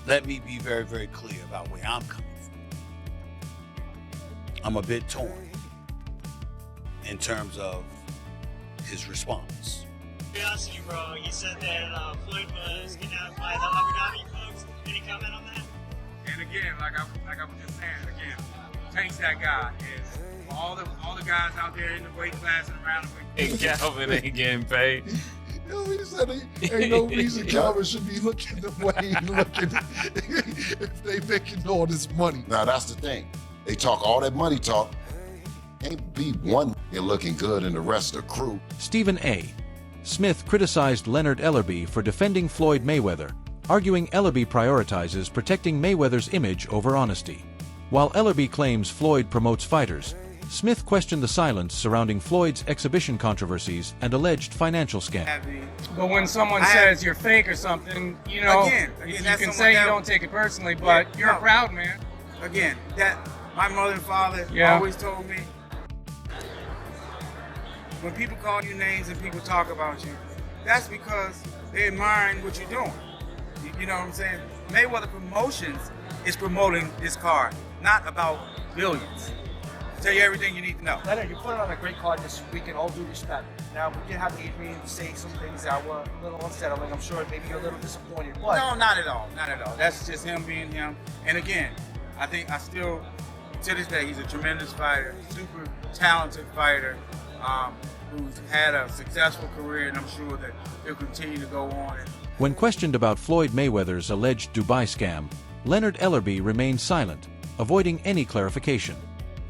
let me be very, very clear about where I'm coming from. I'm a bit torn in terms of his response. Curiosity, bro. You said that Floyd was kidnapped by the Abu Dhabi folks. Any comment on that? And again, like I was just saying, again, Tank's that guy. Is all the guys out there in the weight class and around the weight class. Calvin ain't getting paid. You know, he said ain't no reason Calvin should be looking the way he looking if they making all this money. Now that's the thing. They talk all that money talk. Ain't be one looking good and the rest of the crew. Stephen A. Smith criticized Leonard Ellerbe for defending Floyd Mayweather, arguing Ellerbe prioritizes protecting Mayweather's image over honesty. While Ellerbe claims Floyd promotes fighters, Smith questioned the silence surrounding Floyd's exhibition controversies and alleged financial scam. But when someone says you're fake or something, you know, you can say you don't take it personally, but you're a proud man. Again, that my mother and father always told me, when people call you names and people talk about you, that's because they admire what you're doing. You know what I'm saying? Mayweather Promotions is promoting this card, not about billions. Tell you everything you need to know. Leonard, you put on a great card this week in all due respect. Now, we did have Adrian say some things that were a little unsettling. I'm sure maybe you're a little disappointed. But no, not at all. Not at all. That's just him being him. And again, I think I still, to this day, he's a tremendous fighter, super talented fighter, who's had a successful career, and I'm sure that he'll continue to go on. When questioned about Floyd Mayweather's alleged Dubai scam, Leonard Ellerbe remained silent, avoiding any clarification.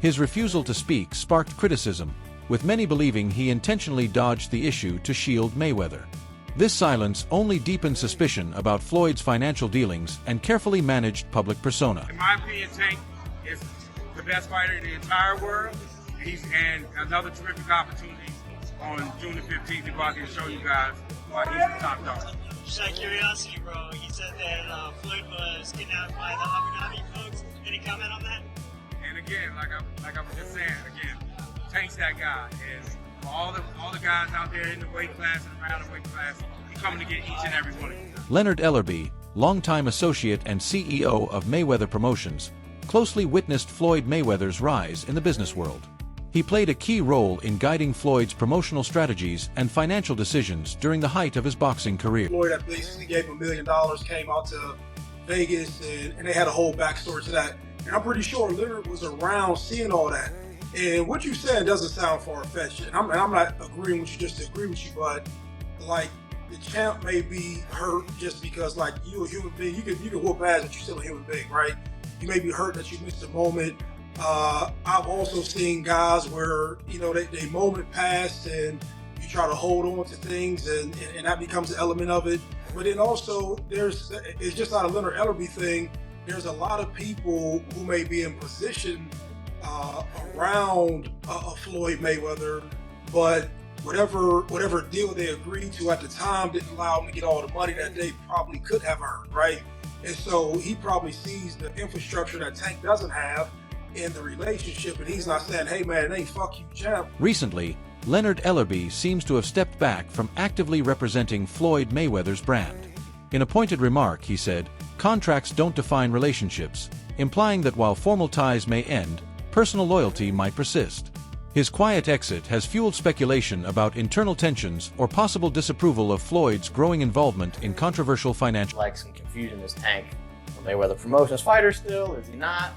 His refusal to speak sparked criticism, with many believing he intentionally dodged the issue to shield Mayweather. This silence only deepened suspicion about Floyd's financial dealings and carefully managed public persona. In my opinion, Tank is the best fighter in the entire world. And another terrific opportunity on June the 15th to go out there and show you guys why he's the top dog. Just out of curiosity, bro. You said that Floyd was kidnapped by the Abu Dhabi folks. Any comment on that? And again, like I was just saying, again, Tank's that guy. Is all the guys out there in the weight class and around the weight class, he's coming to get each and every one of you. Leonard Ellerbe, longtime associate and CEO of Mayweather Promotions, closely witnessed Floyd Mayweather's rise in the business world. He played a key role in guiding Floyd's promotional strategies and financial decisions during the height of his boxing career. Floyd, that basically gave him $1 million, came out to Vegas, and they had a whole backstory to that. And I'm pretty sure Leonard was around seeing all that. And what you said doesn't sound far-fetched. And I'm not agreeing with you just to agree with you, but like the champ may be hurt just because like you're a human being. You can whoop ass, but you're still a human being, right? You may be hurt that you missed a moment. I've also seen guys where, you know, they moment passed and you try to hold on to things and that becomes an element of it. But then also it's just not a Leonard Ellerbe thing. There's a lot of people who may be in position around Floyd Mayweather, but whatever deal they agreed to at the time didn't allow them to get all the money that they probably could have earned, right? And so he probably sees the infrastructure that Tank doesn't have in the relationship, and he's not saying, hey man, it ain't fuck you, champ. Recently, Leonard Ellerbe seems to have stepped back from actively representing Floyd Mayweather's brand. In a pointed remark, he said, "Contracts don't define relationships," implying that while formal ties may end, personal loyalty might persist. His quiet exit has fueled speculation about internal tensions or possible disapproval of Floyd's growing involvement in controversial financial... Like some confusion, is Tank a Mayweather Promotions fighter still? Is he not?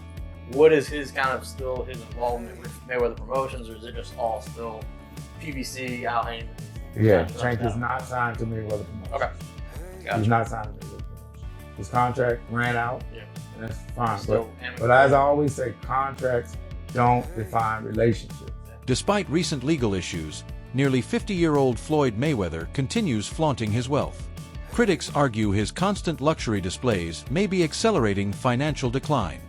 What is his involvement with Mayweather Promotions, or is it just all still PBC, Al Heyman? Yeah, Tank is not signed to Mayweather Promotions. Okay. Gotcha. He's not signed to Mayweather Promotions. His contract ran out, and that's fine. But as I always say, contracts don't define relationships. Despite recent legal issues, nearly 50-year-old Floyd Mayweather continues flaunting his wealth. Critics argue his constant luxury displays may be accelerating financial decline.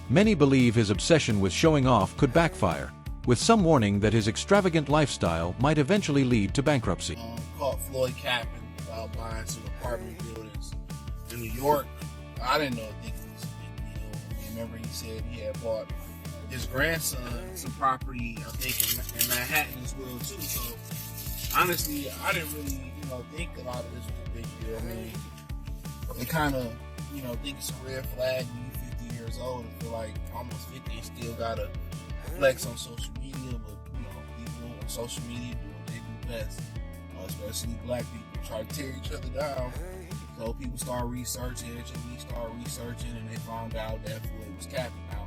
Many believe his obsession with showing off could backfire, with some warning that his extravagant lifestyle might eventually lead to bankruptcy. Caught Floyd capping while buying some apartment buildings in New York. I didn't know it was a big deal. Remember, he said he had bought his grandson some property, I think, in Manhattan as well too. So honestly, I didn't really, think a lot of this was a big deal. I mean, it kind of think it's a red flag when you're 50 years old and feel like almost 50 and still gotta flex on social media. But people on social media do what they do best, especially black people try to tear each other down. So people start researching, HOV start researching, and they found out that Floyd was capping. Now,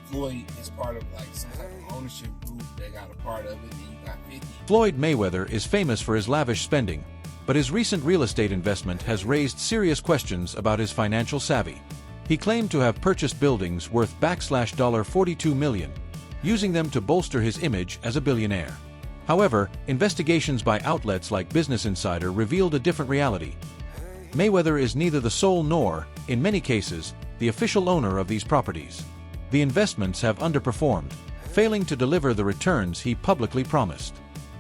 Floyd is part of like some type of ownership group that got a part of it, and you got 50. Floyd Mayweather is famous for his lavish spending, but his recent real estate investment has raised serious questions about his financial savvy. He claimed to have purchased buildings worth $42 million, using them to bolster his image as a billionaire. However, investigations by outlets like Business Insider revealed a different reality. Mayweather is neither the sole nor, in many cases, the official owner of these properties. The investments have underperformed, failing to deliver the returns he publicly promised.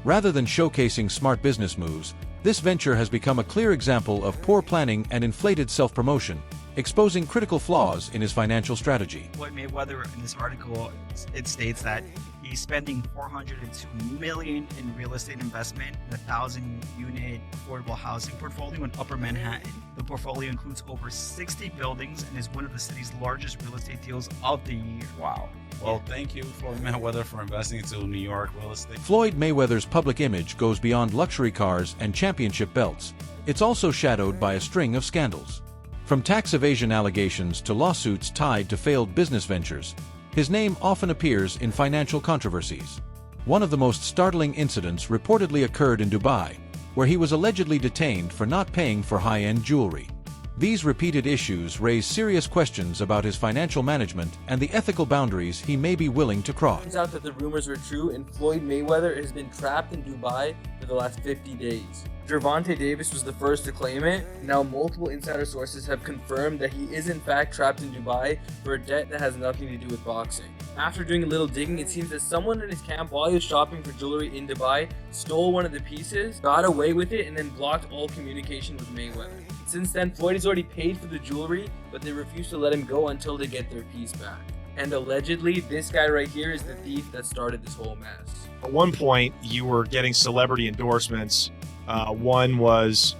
Rather than showcasing smart business moves, this venture has become a clear example of poor planning and inflated self-promotion, exposing critical flaws in his financial strategy. Floyd Mayweather, in this article, it states that he's spending $402 million in real estate investment in a 1,000-unit affordable housing portfolio in Upper Manhattan. The portfolio includes over 60 buildings and is one of the city's largest real estate deals of the year. Wow. Well, thank you, Floyd Mayweather, for investing into New York real estate. Floyd Mayweather's public image goes beyond luxury cars and championship belts. It's also shadowed by a string of scandals. From tax evasion allegations to lawsuits tied to failed business ventures, his name often appears in financial controversies. One of the most startling incidents reportedly occurred in Dubai, where he was allegedly detained for not paying for high-end jewelry. These repeated issues raise serious questions about his financial management and the ethical boundaries he may be willing to cross. It turns out that the rumors were true, and Floyd Mayweather has been trapped in Dubai for the last 50 days. Gervonta Davis was the first to claim it. Now multiple insider sources have confirmed that he is in fact trapped in Dubai for a debt that has nothing to do with boxing. After doing a little digging, it seems that someone in his camp, while he was shopping for jewelry in Dubai, stole one of the pieces, got away with it, and then blocked all communication with Mayweather. Since then, Floyd has already paid for the jewelry, but they refuse to let him go until they get their piece back. And allegedly, this guy right here is the thief that started this whole mess. At one point, you were getting celebrity endorsements. One was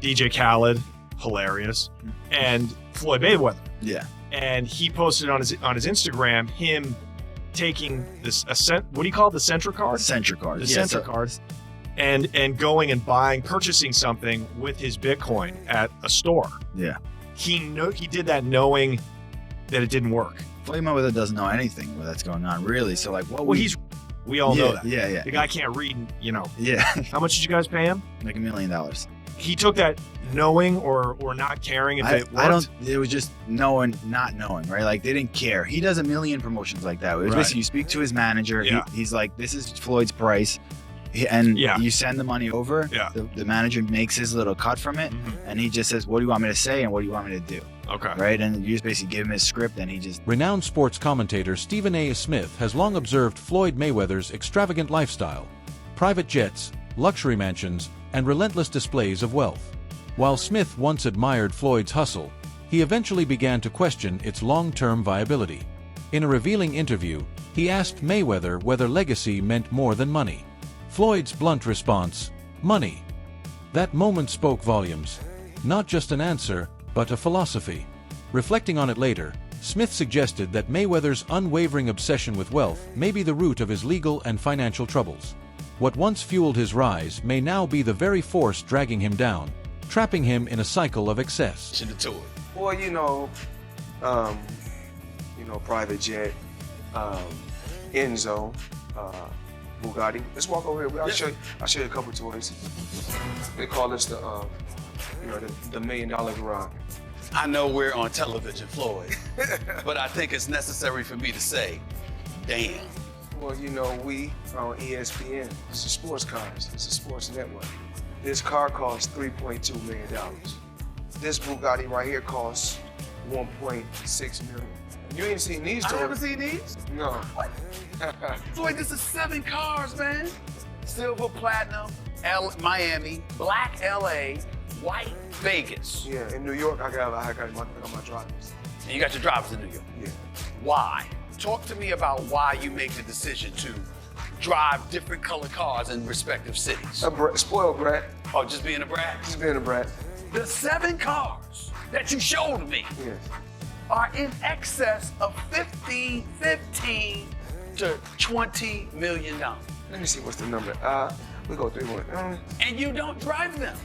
DJ Khaled, hilarious, and Floyd Mayweather. Yeah. And he posted on his Instagram him taking this what do you call it? The Centra card? Centra card. The Centra cards. And going and purchasing something with his Bitcoin at a store. Yeah. He did that knowing that it didn't work. Floyd Mayweather doesn't know anything that's going on, really. So like, we all know that. Yeah. The guy can't read, Yeah. How much did you guys pay him? Like $1 million. He took that knowing or not caring if it worked? It was just knowing, not knowing, right? Like they didn't care. He does a million promotions like that. It was basically you speak to his manager. Yeah. He's like, this is Floyd's price. And you send the money over. Yeah. The manager makes his little cut from it. Mm-hmm. And he just says, what do you want me to say? And what do you want me to do? Okay. Right. And you just basically give him his script and he just. Renowned sports commentator Stephen A. Smith has long observed Floyd Mayweather's extravagant lifestyle, private jets, luxury mansions, and relentless displays of wealth. While Smith once admired Floyd's hustle, he eventually began to question its long-term viability. In a revealing interview, he asked Mayweather whether legacy meant more than money. Floyd's blunt response, money. That moment spoke volumes. Not just an answer, but a philosophy. Reflecting on it later, Smith suggested that Mayweather's unwavering obsession with wealth may be the root of his legal and financial troubles. What once fueled his rise may now be the very force dragging him down, trapping him in a cycle of excess. Well, private jet, Enzo, Bugatti. Let's walk over here. I'll show you a couple toys. They call this the $1 million garage. I know we're on television, Floyd, but I think it's necessary for me to say, damn. Well, we are on ESPN. This is sports cars. It's a sports network. This car costs $3.2 million. This Bugatti right here costs $1.6 million. You ain't seen these toys. I haven't seen these? No. Floyd, this is 7 cars, man. Silver, platinum, Miami, black LA, white Vegas. Yeah, in New York, I got my drivers. And you got your drivers in New York? Yeah. Why? Talk to me about why you make the decision to drive different colored cars in respective cities. Spoiled brat. Oh, just being a brat? Just being a brat. The 7 cars that you showed me Yes. are in excess of 15 to $20 million. Let me see what's the number. We go 3-1. And you don't drive them.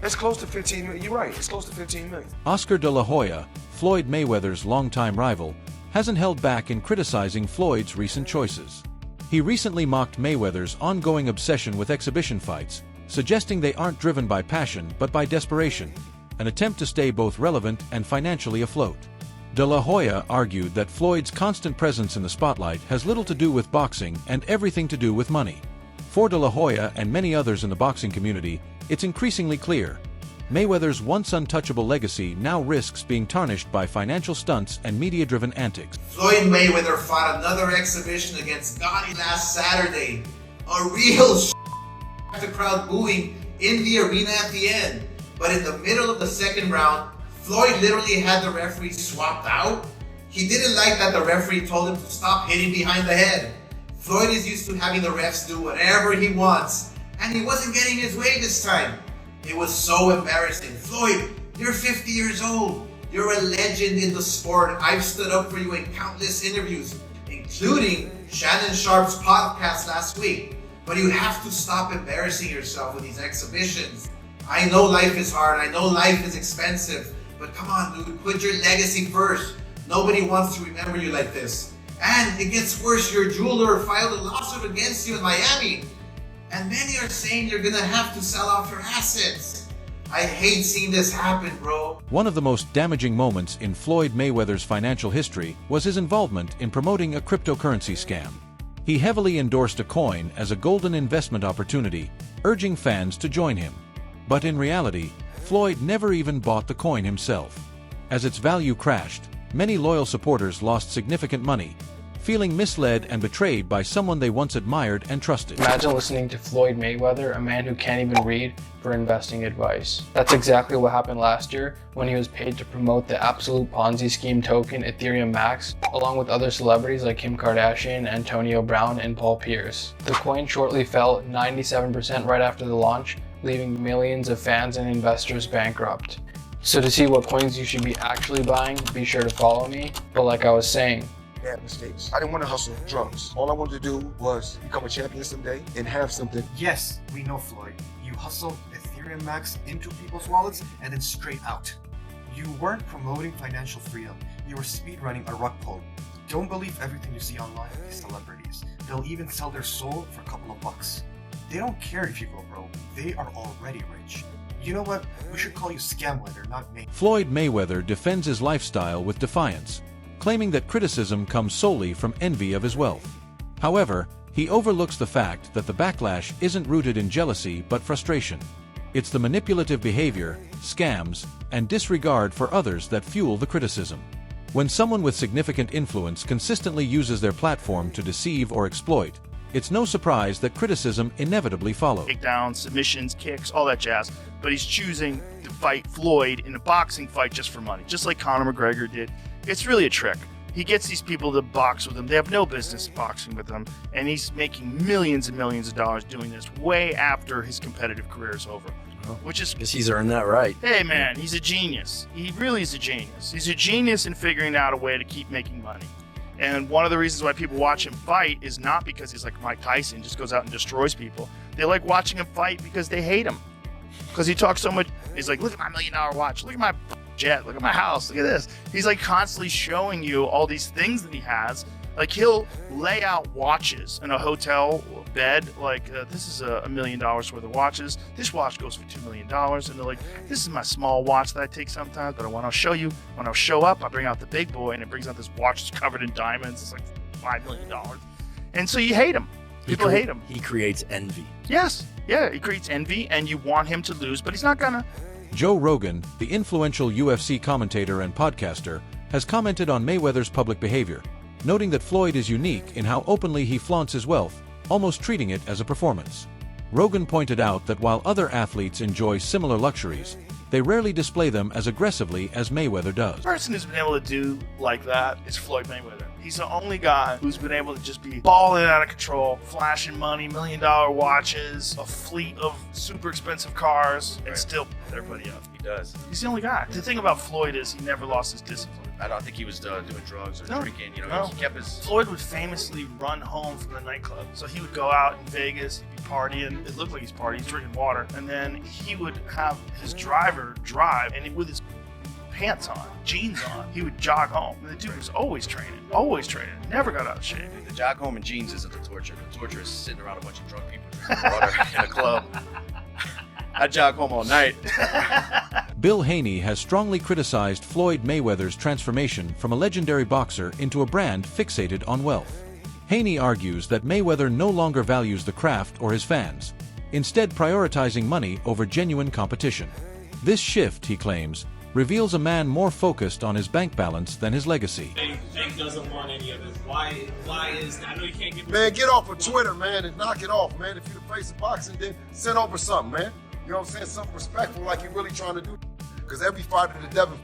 It's close to 15 million. You're right. It's close to 15 million. Oscar de la Hoya, Floyd Mayweather's longtime rival, hasn't held back in criticizing Floyd's recent choices. He recently mocked Mayweather's ongoing obsession with exhibition fights, suggesting they aren't driven by passion but by desperation, an attempt to stay both relevant and financially afloat. De la Hoya argued that Floyd's constant presence in the spotlight has little to do with boxing and everything to do with money. For de la Hoya and many others in the boxing community, it's increasingly clear. Mayweather's once untouchable legacy now risks being tarnished by financial stunts and media-driven antics. Floyd Mayweather fought another exhibition against Gotti last Saturday. A real the crowd booing in the arena at the end. But in the middle of the second round, Floyd literally had the referee swapped out. He didn't like that the referee told him to stop hitting behind the head. Floyd is used to having the refs do whatever he wants, and he wasn't getting his way this time. It was so embarrassing. Floyd, you're 50 years old. You're a legend in the sport. I've stood up for you in countless interviews, including Shannon Sharp's podcast last week. But you have to stop embarrassing yourself with these exhibitions. I know life is hard. I know life is expensive. But come on, dude, put your legacy first. Nobody wants to remember you like this. And it gets worse. Your jeweler filed a lawsuit against you in Miami. And many are saying you're gonna have to sell off your assets. I hate seeing this happen, bro. One of the most damaging moments in Floyd Mayweather's financial history was his involvement in promoting a cryptocurrency scam. He heavily endorsed a coin as a golden investment opportunity, urging fans to join him. But in reality, Floyd never even bought the coin himself. As its value crashed, many loyal supporters lost significant money, feeling misled and betrayed by someone they once admired and trusted. Imagine listening to Floyd Mayweather, a man who can't even read, for investing advice. That's exactly what happened last year when he was paid to promote the absolute Ponzi scheme token Ethereum Max, along with other celebrities like Kim Kardashian, Antonio Brown, and Paul Pierce. The coin shortly fell 97% right after the launch, leaving millions of fans and investors bankrupt. So to see what coins you should be actually buying, be sure to follow me. But like I was saying, Bad mistakes. I didn't want to hustle drugs. All I wanted to do was become a champion someday and have something. Yes, we know, Floyd. You hustled Ethereum Max into people's wallets and then straight out. You weren't promoting financial freedom. You were speedrunning a rug pull. Don't believe everything you see online with these celebrities. They'll even sell their soul for a couple of bucks. They don't care if you go broke. They are already rich. You know what? We should call you Scamweather, not May. Floyd Mayweather defends his lifestyle with defiance, claiming that criticism comes solely from envy of his wealth. However, he overlooks the fact that the backlash isn't rooted in jealousy but frustration. It's the manipulative behavior, scams, and disregard for others that fuel the criticism. When someone with significant influence consistently uses their platform to deceive or exploit, it's no surprise that criticism inevitably follows. Takedowns, submissions, kicks, all that jazz. But he's choosing to fight Floyd in a boxing fight just for money, just like Conor McGregor did. It's really a trick. He gets these people to box with him. They have no business boxing with him. And he's making millions and millions of dollars doing this way after his competitive career is over. Which is... Because he's earned that right. Hey, man, he's a genius. He really is a genius. He's a genius in figuring out a way to keep making money. And one of the reasons why people watch him fight is not because he's like Mike Tyson, just goes out and destroys people. They like watching him fight because they hate him. Because he talks so much. He's like, look at my $1 million watch. Look at my jet. Look at my house. Look at this. He's like constantly showing you all these things that he has. Like he'll lay out watches in a hotel bed. Like this is $1 million worth of watches. This watch goes for $2 million. And they're like, this is my small watch that I take sometimes. But when I'll show you, when I'll show up, I bring out the big boy and it brings out this watch that's covered in diamonds. It's like $5 million. And so you hate him. People hate him. He creates envy. Yes. Yeah, he creates envy and you want him to lose, but he's not gonna. Joe Rogan, the influential UFC commentator and podcaster, has commented on Mayweather's public behavior, noting that Floyd is unique in how openly he flaunts his wealth, almost treating it as a performance. Rogan pointed out that while other athletes enjoy similar luxuries, they rarely display them as aggressively as Mayweather does. The person who's been able to do like that is Floyd Mayweather. He's the only guy who's been able to just be balling out of control, flashing money, $1 million watches, a fleet of super expensive cars, and still everybody else. He does. He's the only guy. The thing about Floyd is he never lost his discipline. I don't think he was doing drugs or drinking. You know, No. he kept his. Floyd would famously run home from the nightclub. So he would go out in Vegas, he'd be partying. It looked like he's partying, he's drinking water. And then he would have his driver drive, and with his pants on, jeans on, he would jog home. And the dude was always training, never got out of shape. The jog home in jeans isn't the torture. The torture is sitting around a bunch of drunk people drinking water in a club. I jog home all night. Bill Haney has strongly criticized Floyd Mayweather's transformation from a legendary boxer into a brand fixated on wealth. Haney argues that Mayweather no longer values the craft or his fans, instead prioritizing money over genuine competition. This shift, he claims, reveals a man more focused on his bank balance than his legacy. Tank doesn't want any of it. Why is that? I know you can't get. Man, get off of Twitter, man, and knock it off, man. If you're the face of boxing, then send over something, man. You know what I'm saying? Something respectful like you're really trying to do. Because every fighter that Devin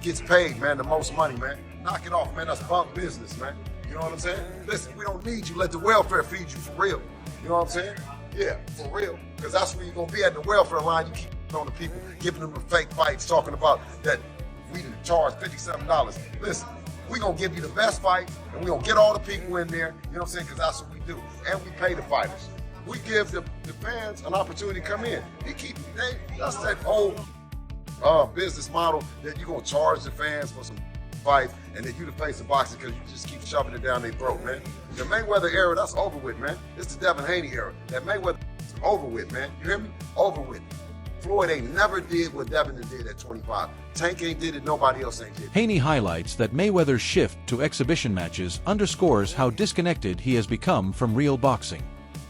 gets paid, man, the most money, man. Knock it off, man. That's bunk business, man. You know what I'm saying? Listen, we don't need you. Let the welfare feed you for real. You know what I'm saying? Yeah, for real. Because that's where you're going to be at the welfare line. You keep on the people, giving them the fake fights, talking about that we done charge $57. Listen, we're going to give you the best fight, and we're going to get all the people in there. You know what I'm saying? Because that's what we do. And we pay the fighters. We give the fans an opportunity to come in. That's that old business model that you're going to charge the fans for some fights and then you the face of boxing because you just keep shoving it down their throat, man. The Mayweather era, that's over with, man. It's the Devin Haney era. That Mayweather is over with, man. You hear me? Over with. Floyd ain't never did what Devin did at 25. Tank ain't did it, nobody else ain't did it. Haney highlights that Mayweather's shift to exhibition matches underscores how disconnected he has become from real boxing.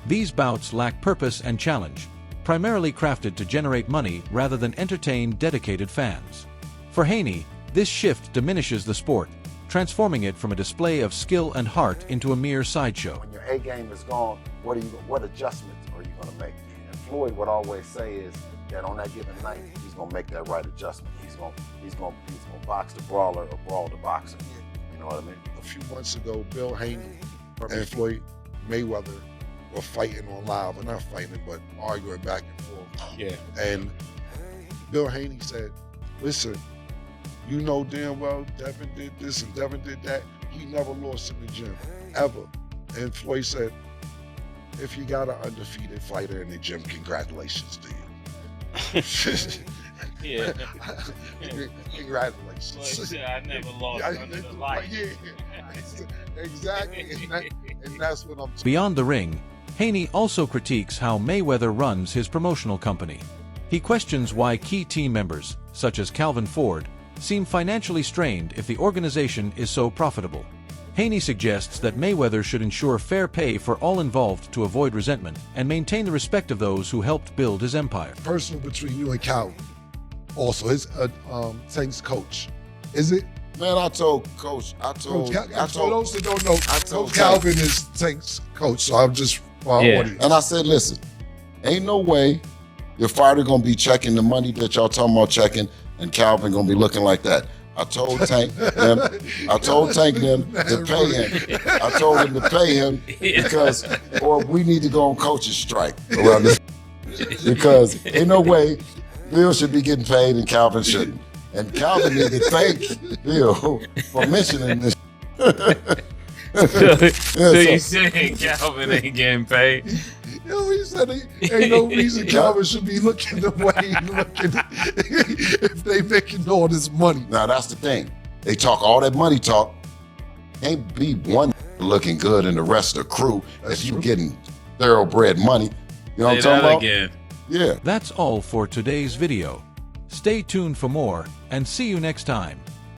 These bouts lack purpose and challenge, primarily crafted to generate money rather than entertain dedicated fans. For Haney, this shift diminishes the sport, transforming it from a display of skill and heart into a mere sideshow. When your A game is gone, what adjustments are you going to make? And Floyd would always say is that on that given night, he's going to make that right adjustment. He's going to box the brawler or brawl the boxer. You know what I mean? A few months ago, Bill Haney and Floyd Mayweather were fighting on live, or not fighting, but arguing back and forth. Yeah. And Bill Haney said, listen, you know damn well Devin did this and Devin did that. He never lost in the gym, ever. And Floyd said, if you got an undefeated fighter in the gym, congratulations to you. Yeah. Congratulations. Floyd said, I never lost under the light. Yeah, exactly. And that's what I'm talking. Beyond the ring, Haney also critiques how Mayweather runs his promotional company. He questions why key team members, such as Calvin Ford, seem financially strained if the organization is so profitable. Haney suggests that Mayweather should ensure fair pay for all involved to avoid resentment and maintain the respect of those who helped build his empire. Personal between you and Calvin. Also, his Tank's coach. Is it? Man, I told Coach, for those that don't know, Coach Calvin is Tank's coach, so I'm just And I said, listen, ain't no way your fighter gonna be checking the money that y'all talking about checking, and Calvin gonna be looking like that. I told Tank them to pay him. I told him to pay him because, or we need to go on coach's strike around this because ain't no way Bill should be getting paid and Calvin shouldn't. And Calvin need to thank Bill for mentioning this. So you saying Calvin ain't getting paid? Yo, he said ain't no reason Calvin should be looking the way he's looking if they making all this money. Now that's the thing. They talk all that money talk. Can't be one looking good and the rest of the crew if you getting thoroughbred money. You know what I'm talking about? Again. Yeah. That's all for today's video. Stay tuned for more and see you next time.